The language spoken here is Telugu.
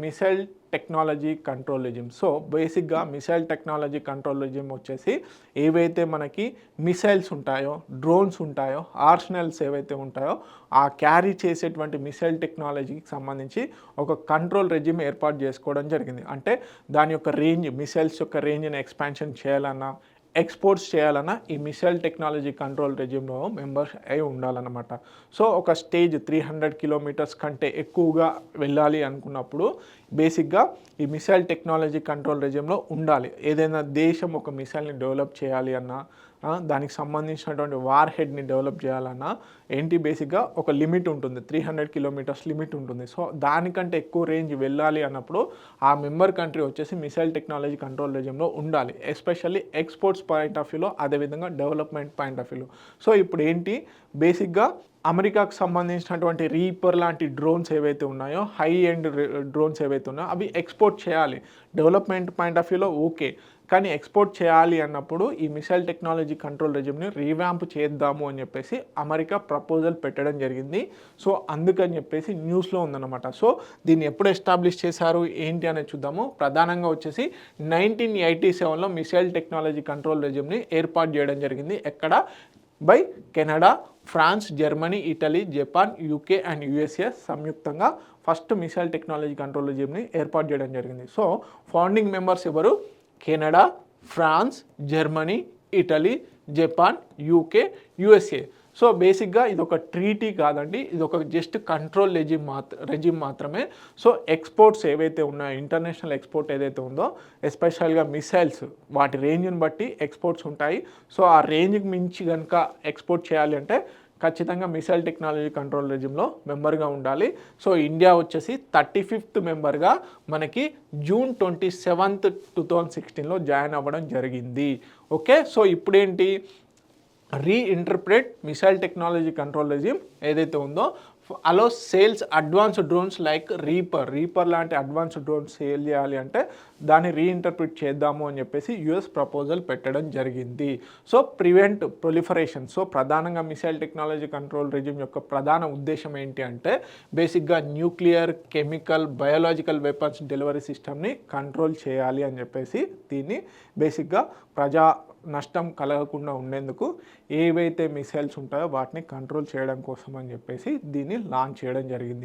Missile technology control regime. So బేసిక్గా మిసైల్ టెక్నాలజీ కంట్రోల్ రెజిమ్ వచ్చేసి ఏవైతే మనకి మిసైల్స్ ఉంటాయో, డ్రోన్స్ ఉంటాయో, ఆర్సనల్స్ ఏవైతే ఉంటాయో ఆ క్యారీ చేసేటువంటి మిసైల్ టెక్నాలజీకి సంబంధించి ఒక కంట్రోల్ రెజిమ్ ఏర్పాటు చేసుకోవడం జరిగింది. అంటే దాని యొక్క రేంజ్, మిసైల్స్ యొక్క రేంజ్ని ఎక్స్పాన్షన్ చేయాలన్నా, ఎక్స్పోర్ట్స్ చేయాలన్నా ఈ మిసైల్ టెక్నాలజీ కంట్రోల్ రెజిమ్లో మెంబర్స్ అయి ఉండాలన్నమాట. సో ఒక స్టేజ్ 300 కిలోమీటర్స్ కంటే ఎక్కువగా వెళ్ళాలి అనుకున్నప్పుడు బేసిక్గా ఈ మిసైల్ టెక్నాలజీ కంట్రోల్ రెజిమ్లో ఉండాలి. ఏదైనా దేశం ఒక మిసైల్ని డెవలప్ చేయాలి అన్నా, దానికి సంబంధించినటువంటి వార్ హెడ్ని డెవలప్ చేయాలన్నా ఏంటి బేసిక్గా ఒక లిమిట్ ఉంటుంది, 300 కిలోమీటర్స్ లిమిట్ ఉంటుంది. సో దానికంటే ఎక్కువ రేంజ్ వెళ్ళాలి అన్నప్పుడు ఆ మెంబర్ కంట్రీ వచ్చేసి మిసైల్ టెక్నాలజీ కంట్రోల్ రెజిమ్లో ఉండాలి. ఎస్పెషల్లీ ఎక్స్పోర్ట్స్ పాయింట్ ఆఫ్ వ్యూలో, అదేవిధంగా డెవలప్మెంట్ పాయింట్ ఆఫ్ వ్యూలో. సో ఇప్పుడు ఏంటి బేసిక్గా అమెరికాకు సంబంధించినటువంటి రీపర్ లాంటి డ్రోన్స్ ఏవైతే ఉన్నాయో, హై ఎండ్ డ్రోన్స్ ఏవైతే ఉన్నాయో అవి ఎక్స్పోర్ట్ చేయాలి. డెవలప్మెంట్ పాయింట్ ఆఫ్ వ్యూలో ఓకే, కానీ ఎక్స్పోర్ట్ చేయాలి అన్నప్పుడు ఈ మిసైల్ టెక్నాలజీ కంట్రోల్ రెజిమ్ని రీవ్యాంప్ చేద్దాము అని చెప్పేసి అమెరికా ప్రపోజల్ పెట్టడం జరిగింది. సో అందుకని చెప్పేసి న్యూస్లో ఉందన్నమాట. సో దీన్ని ఎప్పుడు ఎస్టాబ్లిష్ చేశారు ఏంటి అనేది చూద్దాము. ప్రధానంగా వచ్చేసి 1987లో మిసైల్ టెక్నాలజీ కంట్రోల్ రెజిమ్ని ఏర్పాటు చేయడం జరిగింది. ఎక్కడ? By Canada, France, Germany, Italy, Japan, UK and USA సంయుక్తంగా ఫస్ట్ మిసైల్ టెక్నాలజీ కంట్రోల్ రెజిమ్ని ఏర్పాటు చేయడం జరిగింది. సో ఫౌండింగ్ మెంబర్స్ ఎవరు? Canada, France, Germany, Italy, Japan, UK, USA. So బేసిక్గా ఇది ఒక ట్రీటీ కాదండి, ఇది ఒక జస్ట్ కంట్రోల్ రెజిమ్ మాత్రమే. సో ఎక్స్పోర్ట్స్ ఏవైతే ఉన్నాయో, ఇంటర్నేషనల్ ఎక్స్పోర్ట్ ఏదైతే ఉందో, ఎస్పెషల్గా మిసైల్స్ వాటి రేంజ్ని బట్టి ఎక్స్పోర్ట్స్ ఉంటాయి. సో ఆ రేంజ్కి మించి కనుక ఎక్స్పోర్ట్ చేయాలి అంటే ఖచ్చితంగా మిసైల్ టెక్నాలజీ కంట్రోల్ రెజిమ్లో మెంబర్గా ఉండాలి. సో ఇండియా వచ్చేసి 35th మెంబర్గా మనకి జూన్ 27th 2016లో జాయిన్ అవ్వడం జరిగింది. ఓకే, సో ఇప్పుడేంటి reinterpret missile technology control regime ఏదైతే ఉందో allow sales advanced drones like reaper లాంటి అడ్వాన్స్డ్ డ్రోన్స్ సేల్ చేయాలి అంటే దాన్ని రీఇంటర్ప్రిట్ చేద్దాము అని చెప్పేసి యుఎస్ ప్రపోజల్ పెట్టడం జరిగింది. So prevent proliferation. సో ప్రధానంగా మిసైల్ టెక్నాలజీ కంట్రోల్ రెజిమ్ యొక్క ప్రధాన ఉద్దేశం ఏంటి అంటే బేసిక్గా nuclear, chemical, biological weapons delivery సిస్టమ్ని కంట్రోల్ చేయాలి అని చెప్పేసి దీన్ని బేసిక్గా ప్రజా నష్టం కలగకుండా ఉండేందుకు ఏవైతే మిసైల్స్ ఉంటాయో వాటిని కంట్రోల్ చేయడం కోసం అని చెప్పేసి దీన్ని లాంచ్ చేయడం జరిగింది.